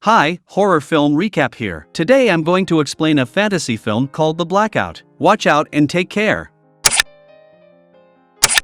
Hi, horror film recap here. Today I'm going to explain a fantasy film called The Blackout. Watch out and take care.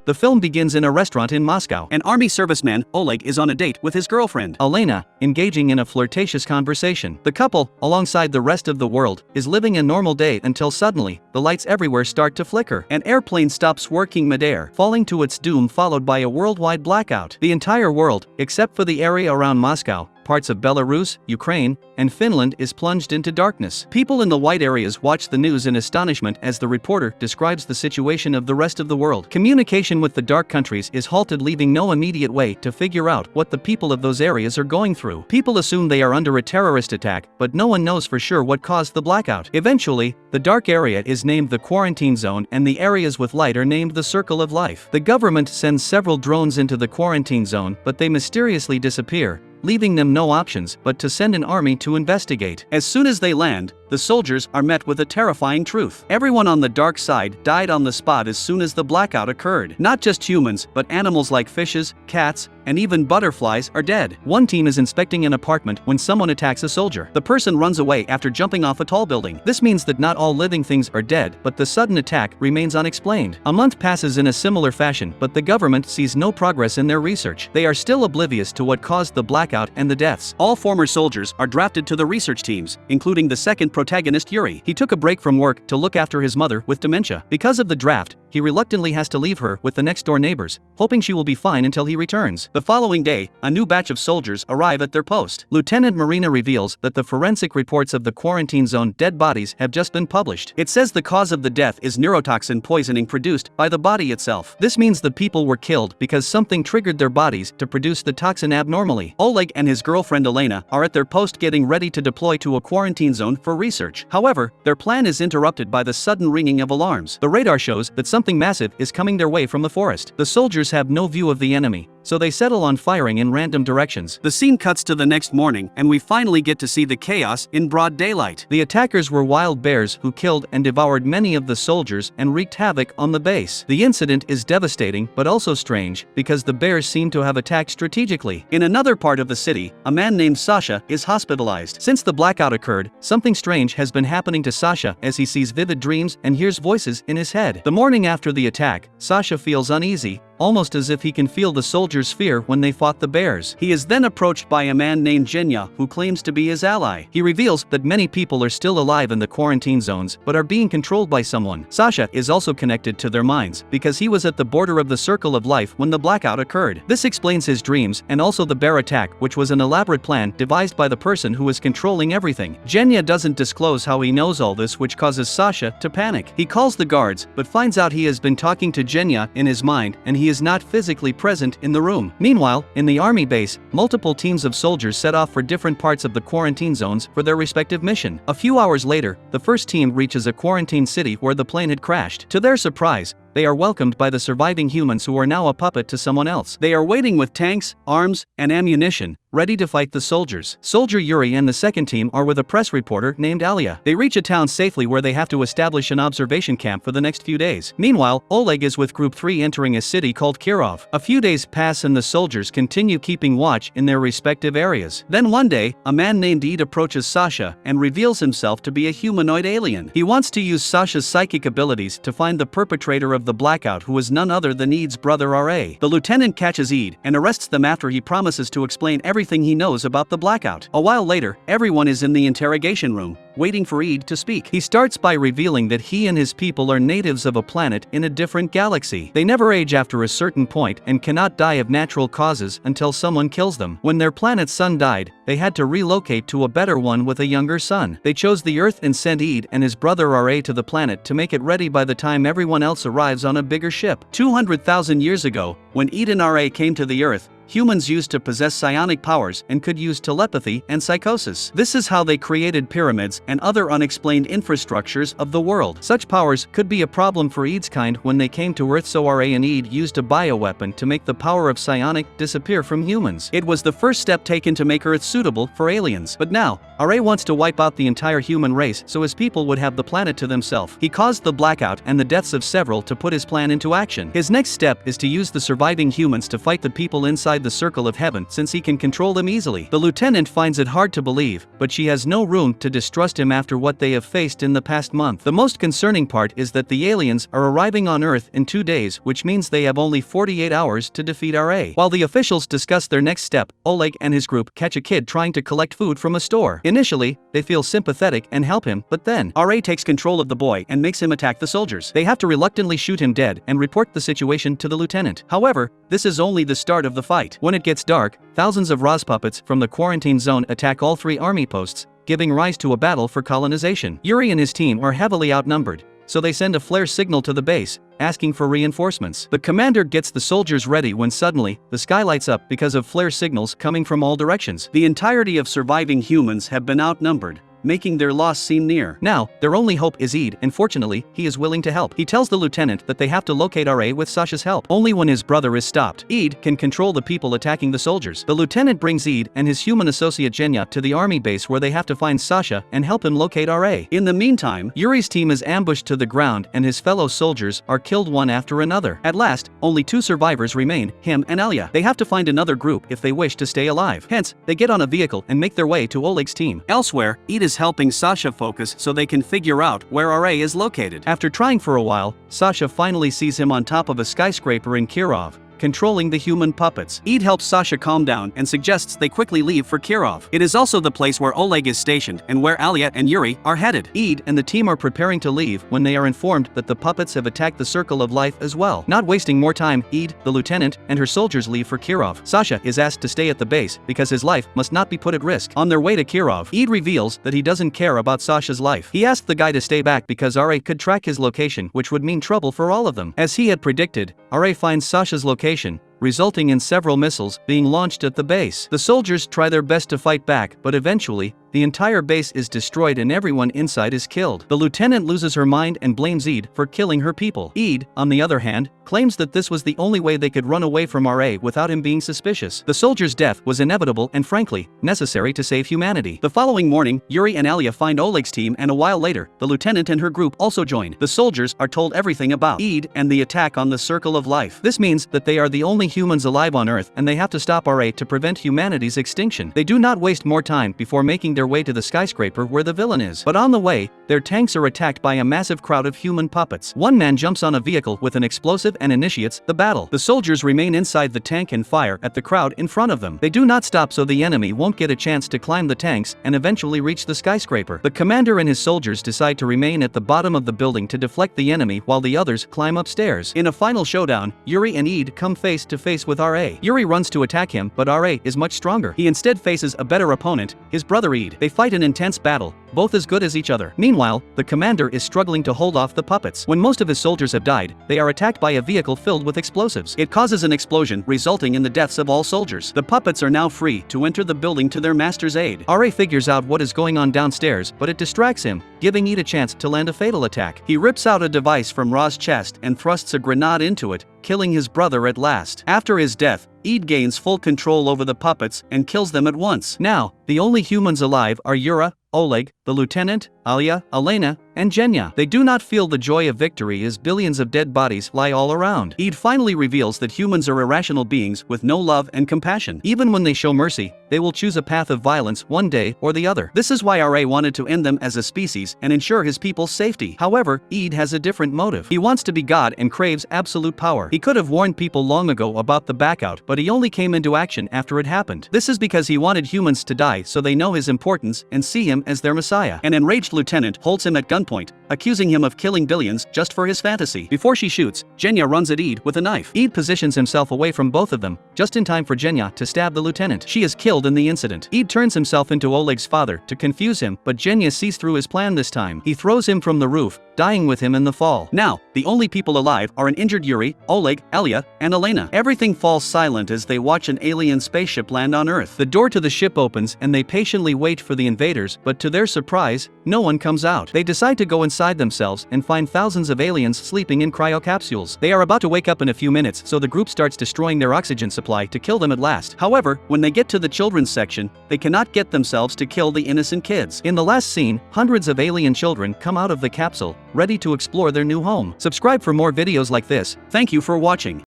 The film begins in a restaurant in Moscow. An army serviceman, Oleg, is on a date with his girlfriend, Elena, engaging in a flirtatious conversation. The couple, alongside the rest of the world, is living a normal day until suddenly, the lights everywhere start to flicker. An airplane stops working midair, falling to its doom, followed by a worldwide blackout. The entire world, except for the area around Moscow, parts of Belarus, Ukraine, and Finland, is plunged into darkness. People in the white areas watch the news in astonishment as the reporter describes the situation of the rest of the world. Communication with the dark countries is halted, leaving no immediate way to figure out what the people of those areas are going through. People assume they are under a terrorist attack, but no one knows for sure what caused the blackout. Eventually, the dark area is named the quarantine zone and the areas with light are named the circle of life. The government sends several drones into the quarantine zone, but they mysteriously disappear, leaving them no options but to send an army to investigate. As soon as they land, the soldiers are met with a terrifying truth. Everyone on the dark side died on the spot as soon as the blackout occurred. Not just humans, but animals like fishes, cats, and even butterflies are dead. One team is inspecting an apartment when someone attacks a soldier. The person runs away after jumping off a tall building. This means that not all living things are dead, but the sudden attack remains unexplained. A month passes in a similar fashion, but the government sees no progress in their research. They are still oblivious to what caused the blackout and the deaths. All former soldiers are drafted to the research teams, including the second protagonist, Yuri. He took a break from work to look after his mother with dementia. Because of the draft, he reluctantly has to leave her with the next-door neighbors, hoping she will be fine until he returns. The following day, a new batch of soldiers arrive at their post. Lieutenant Marina reveals that the forensic reports of the quarantine zone dead bodies have just been published. It says the cause of the death is neurotoxin poisoning produced by the body itself. This means the people were killed because something triggered their bodies to produce the toxin abnormally. Oleg and his girlfriend Elena are at their post getting ready to deploy to a quarantine zone for research. However, their plan is interrupted by the sudden ringing of alarms. The radar shows that something massive is coming their way from the forest. The soldiers have no view of the enemy, so they settle on firing in random directions. The scene cuts to the next morning, and we finally get to see the chaos in broad daylight. The attackers were wild bears who killed and devoured many of the soldiers and wreaked havoc on the base. The incident is devastating but also strange, because the bears seem to have attacked strategically. In another part of the city, a man named Sasha is hospitalized. Since the blackout occurred, something strange has been happening to Sasha as he sees vivid dreams and hears voices in his head. The morning after the attack, Sasha feels uneasy, almost as if he can feel the soldiers' fear when they fought the bears. He is then approached by a man named Genya who claims to be his ally. He reveals that many people are still alive in the quarantine zones but are being controlled by someone. Sasha is also connected to their minds because he was at the border of the circle of life when the blackout occurred. This explains his dreams and also the bear attack, which was an elaborate plan devised by the person who is controlling everything. Genya doesn't disclose how he knows all this, which causes Sasha to panic. He calls the guards but finds out he has been talking to Genya in his mind and he is not physically present in the room. Meanwhile, in the army base, multiple teams of soldiers set off for different parts of the quarantine zones for their respective mission. A few hours later, the first team reaches a quarantine city where the plane had crashed. To their surprise, they are welcomed by the surviving humans who are now a puppet to someone else. They are waiting with tanks, arms, and ammunition, ready to fight the soldiers. Soldier Yuri and the second team are with a press reporter named Alia. They reach a town safely where they have to establish an observation camp for the next few days. Meanwhile, Oleg is with Group 3 entering a city called Kirov. A few days pass and the soldiers continue keeping watch in their respective areas. Then one day, a man named Ed approaches Sasha and reveals himself to be a humanoid alien. He wants to use Sasha's psychic abilities to find the perpetrator of the blackout, who is none other than Ed's brother R.A. The lieutenant catches Ed and arrests them after he promises to explain everything he knows about the blackout. A while later, everyone is in the interrogation room, waiting for Ed to speak. He starts by revealing that he and his people are natives of a planet in a different galaxy. They never age after a certain point and cannot die of natural causes until someone kills them. When their planet's sun died, they had to relocate to a better one with a younger son. They chose the Earth and sent Ed and his brother R.A. to the planet to make it ready by the time everyone else arrives on a bigger ship. 200,000 years ago, when Ed and R.A. came to the Earth, humans used to possess psionic powers and could use telepathy and psychosis. This is how they created pyramids and other unexplained infrastructures of the world. Such powers could be a problem for Ed's kind when they came to Earth, so R.A. and Ed used a bioweapon to make the power of psionic disappear from humans. It was the first step taken to make Earth suitable for aliens. But now, R.A. wants to wipe out the entire human race so his people would have the planet to themselves. He caused the blackout and the deaths of several to put his plan into action. His next step is to use the surviving humans to fight the people inside outside the circle of heaven since he can control them easily. The lieutenant finds it hard to believe, but she has no room to distrust him after what they have faced in the past month. The most concerning part is that the aliens are arriving on Earth in 2 days, which means they have only 48 hours to defeat RA. While the officials discuss their next step, Oleg and his group catch a kid trying to collect food from a store. Initially, they feel sympathetic and help him, but then RA takes control of the boy and makes him attack the soldiers. They have to reluctantly shoot him dead and report the situation to the lieutenant. However, this is only the start of the fight. When it gets dark, thousands of Roz puppets from the quarantine zone attack all 3 army posts, giving rise to a battle for colonization. Yuri and his team are heavily outnumbered, so they send a flare signal to the base, asking for reinforcements. The commander gets the soldiers ready when suddenly, the sky lights up because of flare signals coming from all directions. The entirety of surviving humans have been outnumbered, making their loss seem near. Now, their only hope is Eid, and fortunately, he is willing to help. He tells the lieutenant that they have to locate RA with Sasha's help. Only when his brother is stopped, Eid can control the people attacking the soldiers. The lieutenant brings Eid and his human associate Genya to the army base where they have to find Sasha and help him locate RA. In the meantime, Yuri's team is ambushed to the ground and his fellow soldiers are killed one after another. At last, only 2 survivors remain, him and Alia. They have to find another group if they wish to stay alive. Hence, they get on a vehicle and make their way to Oleg's team. Elsewhere, Eid is helping Sasha focus so they can figure out where RA is located. After trying for a while, Sasha finally sees him on top of a skyscraper in Kirov, controlling the human puppets. Eid helps Sasha calm down and suggests they quickly leave for Kirov. It is also the place where Oleg is stationed and where Alia and Yuri are headed. Eid and the team are preparing to leave when they are informed that the puppets have attacked the Circle of Life as well. Not wasting more time, Eid, the lieutenant, and her soldiers leave for Kirov. Sasha is asked to stay at the base because his life must not be put at risk. On their way to Kirov, Eid reveals that he doesn't care about Sasha's life. He asked the guy to stay back because RA could track his location, which would mean trouble for all of them. As he had predicted, RA finds Sasha's location, resulting in several missiles being launched at the base. The soldiers try their best to fight back, but eventually, the entire base is destroyed and everyone inside is killed. The lieutenant loses her mind and blames Eid for killing her people. Eid, on the other hand, claims that this was the only way they could run away from RA without him being suspicious. The soldier's death was inevitable and frankly, necessary to save humanity. The following morning, Yuri and Alia find Oleg's team and a while later, the lieutenant and her group also join. The soldiers are told everything about Eid and the attack on the Circle of Life. This means that they are the only humans alive on Earth and they have to stop RA to prevent humanity's extinction. They do not waste more time before making their way to the skyscraper where the villain is. But on the way, their tanks are attacked by a massive crowd of human puppets. One man jumps on a vehicle with an explosive and initiates the battle. The soldiers remain inside the tank and fire at the crowd in front of them. They do not stop so the enemy won't get a chance to climb the tanks and eventually reach the skyscraper. The commander and his soldiers decide to remain at the bottom of the building to deflect the enemy while the others climb upstairs. In a final showdown, Yuri and Eid come face to face with RA. Yuri runs to attack him, but RA is much stronger. He instead faces a better opponent, his brother Eid. They fight an intense battle, both as good as each other. Meanwhile, the commander is struggling to hold off the puppets. When most of his soldiers have died, they are attacked by a vehicle filled with explosives. It causes an explosion, resulting in the deaths of all soldiers. The puppets are now free to enter the building to their master's aid. RA figures out what is going on downstairs, but it distracts him, giving Eid a chance to land a fatal attack. He rips out a device from Ra's chest and thrusts a grenade into it, killing his brother at last. After his death, Eid gains full control over the puppets and kills them at once. Now, the only humans alive are Yura, Oleg, the lieutenant, Alia, Elena, and Genya. They do not feel the joy of victory as billions of dead bodies lie all around. Eid finally reveals that humans are irrational beings with no love and compassion. Even when they show mercy, they will choose a path of violence one day or the other. This is why RA wanted to end them as a species and ensure his people's safety. However, Eid has a different motive. He wants to be God and craves absolute power. He could have warned people long ago about the Blackout, but he only came into action after it happened. This is because he wanted humans to die so they know his importance and see him as their messiah. An enraged lieutenant holds him at gunpoint, accusing him of killing billions just for his fantasy. Before she shoots, Genya runs at Eid with a knife. Eid positions himself away from both of them, just in time for Genya to stab the lieutenant. She is killed in the incident. Eid turns himself into Oleg's father to confuse him, but Genya sees through his plan this time. He throws him from the roof, dying with him in the fall. Now, the only people alive are an injured Yuri, Oleg, Alia, and Elena. Everything falls silent as they watch an alien spaceship land on Earth. The door to the ship opens and they patiently wait for the invaders, but to their surprise, no one comes out. They decide to go inside themselves and find thousands of aliens sleeping in cryocapsules. They are about to wake up in a few minutes, so the group starts destroying their oxygen supply to kill them at last. However, when they get to the children's section, they cannot get themselves to kill the innocent kids. In the last scene, hundreds of alien children come out of the capsule, ready to explore their new home. Subscribe for more videos like this. Thank you for watching.